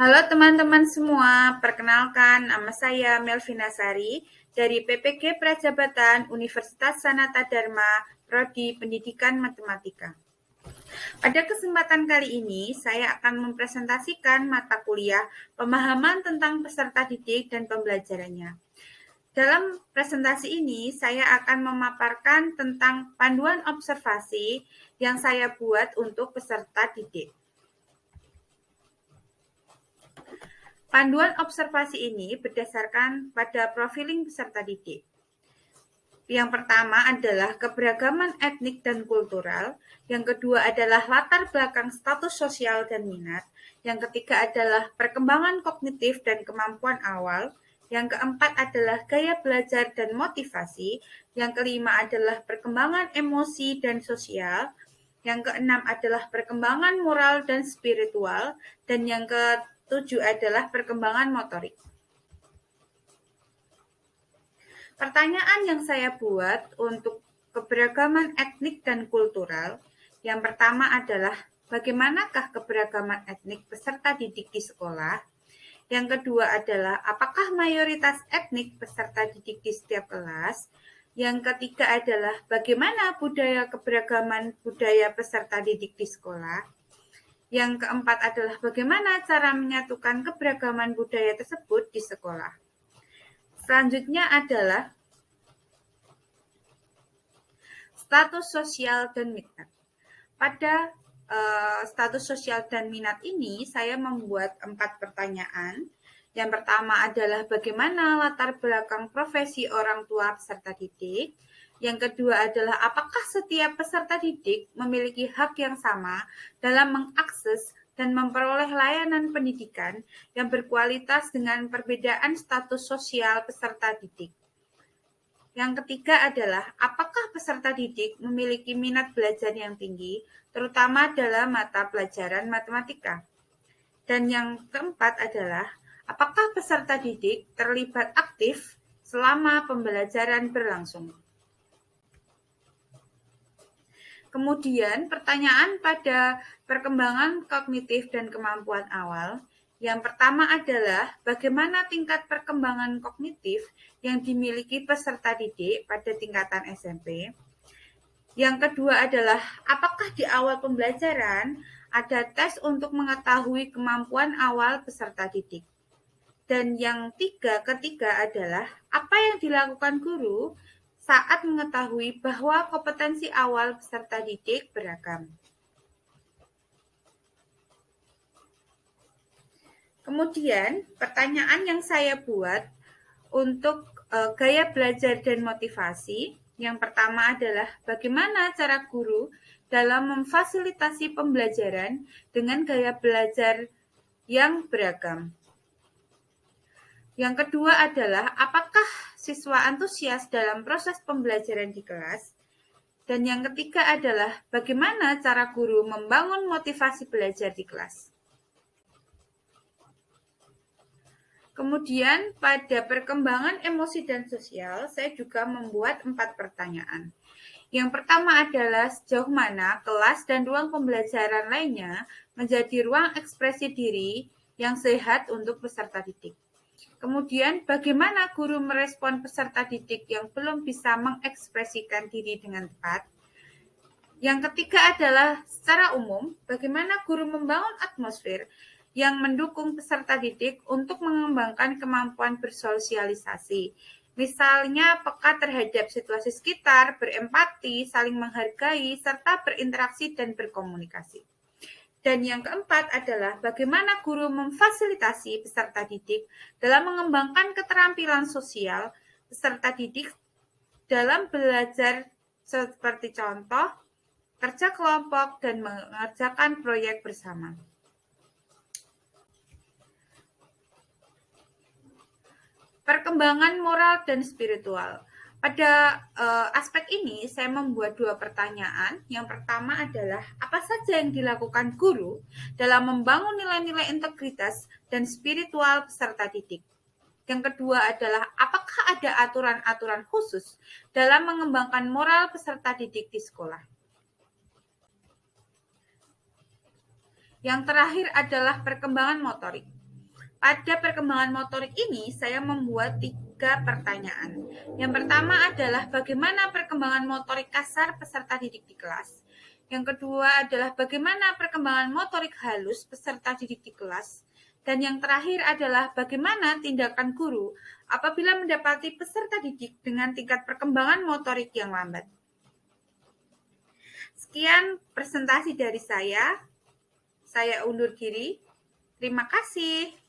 Halo teman-teman semua, perkenalkan nama saya Melvina Sari dari PPG Prajabatan Universitas Sanata Dharma, Prodi Pendidikan Matematika. Pada kesempatan kali ini, saya akan mempresentasikan mata kuliah pemahaman tentang peserta didik dan pembelajarannya. Dalam presentasi ini, saya akan memaparkan tentang panduan observasi yang saya buat untuk peserta didik. Panduan observasi ini berdasarkan pada profiling peserta didik. Yang pertama adalah keberagaman etnik dan kultural, yang kedua adalah latar belakang status sosial dan minat, yang ketiga adalah perkembangan kognitif dan kemampuan awal, yang keempat adalah gaya belajar dan motivasi, yang kelima adalah perkembangan emosi dan sosial, yang keenam adalah perkembangan moral dan spiritual, dan yang ketujuh adalah perkembangan motorik. Pertanyaan yang saya buat untuk keberagaman etnik dan kultural, yang pertama adalah bagaimanakah keberagaman etnik peserta didik di sekolah? Yang kedua adalah apakah mayoritas etnik peserta didik di setiap kelas? Yang ketiga adalah bagaimana budaya keberagaman budaya peserta didik di sekolah? Yang keempat adalah bagaimana cara menyatukan keberagaman budaya tersebut di sekolah? Selanjutnya adalah status sosial dan minat. Pada status sosial dan minat ini, saya membuat 4 pertanyaan. Yang pertama adalah bagaimana latar belakang profesi orang tua peserta didik. Yang kedua adalah apakah setiap peserta didik memiliki hak yang sama dalam mengakses dan memperoleh layanan pendidikan yang berkualitas dengan perbedaan status sosial peserta didik. Yang ketiga adalah apakah peserta didik memiliki minat belajar yang tinggi, terutama dalam mata pelajaran matematika. Dan yang keempat adalah apakah peserta didik terlibat aktif selama pembelajaran berlangsung. Kemudian pertanyaan pada perkembangan kognitif dan kemampuan awal. Yang pertama adalah bagaimana tingkat perkembangan kognitif yang dimiliki peserta didik pada tingkatan SMP. Yang kedua adalah apakah di awal pembelajaran ada tes untuk mengetahui kemampuan awal peserta didik. Dan yang ketiga adalah apa yang dilakukan guru saat mengetahui bahwa kompetensi awal peserta didik beragam. Kemudian, pertanyaan yang saya buat untuk gaya belajar dan motivasi, yang pertama adalah bagaimana cara guru dalam memfasilitasi pembelajaran dengan gaya belajar yang beragam. Yang kedua adalah apakah siswa antusias dalam proses pembelajaran di kelas. Dan yang ketiga adalah bagaimana cara guru membangun motivasi belajar di kelas. Kemudian pada perkembangan emosi dan sosial, saya juga membuat 4 pertanyaan. Yang pertama adalah sejauh mana kelas dan ruang pembelajaran lainnya menjadi ruang ekspresi diri yang sehat untuk peserta didik. Kemudian bagaimana guru merespon peserta didik yang belum bisa mengekspresikan diri dengan tepat. Yang ketiga adalah secara umum, bagaimana guru membangun atmosfer yang mendukung peserta didik untuk mengembangkan kemampuan bersosialisasi. Misalnya peka terhadap situasi sekitar, berempati, saling menghargai, serta berinteraksi dan berkomunikasi. Dan yang keempat adalah bagaimana guru memfasilitasi peserta didik dalam mengembangkan keterampilan sosial peserta didik dalam belajar seperti contoh, kerja kelompok, dan mengerjakan proyek bersama. Perkembangan moral dan spiritual. Pada aspek ini, saya membuat 2 pertanyaan. Yang pertama adalah, apa saja yang dilakukan guru dalam membangun nilai-nilai integritas dan spiritual peserta didik? Yang kedua adalah, apakah ada aturan-aturan khusus dalam mengembangkan moral peserta didik di sekolah? Yang terakhir adalah perkembangan motorik. Pada perkembangan motorik ini, saya membuat 3 pertanyaan. Yang pertama adalah bagaimana perkembangan motorik kasar peserta didik di kelas. Yang kedua adalah bagaimana perkembangan motorik halus peserta didik di kelas. Dan yang terakhir adalah bagaimana tindakan guru apabila mendapati peserta didik dengan tingkat perkembangan motorik yang lambat. Sekian presentasi dari saya. Saya undur diri. Terima kasih.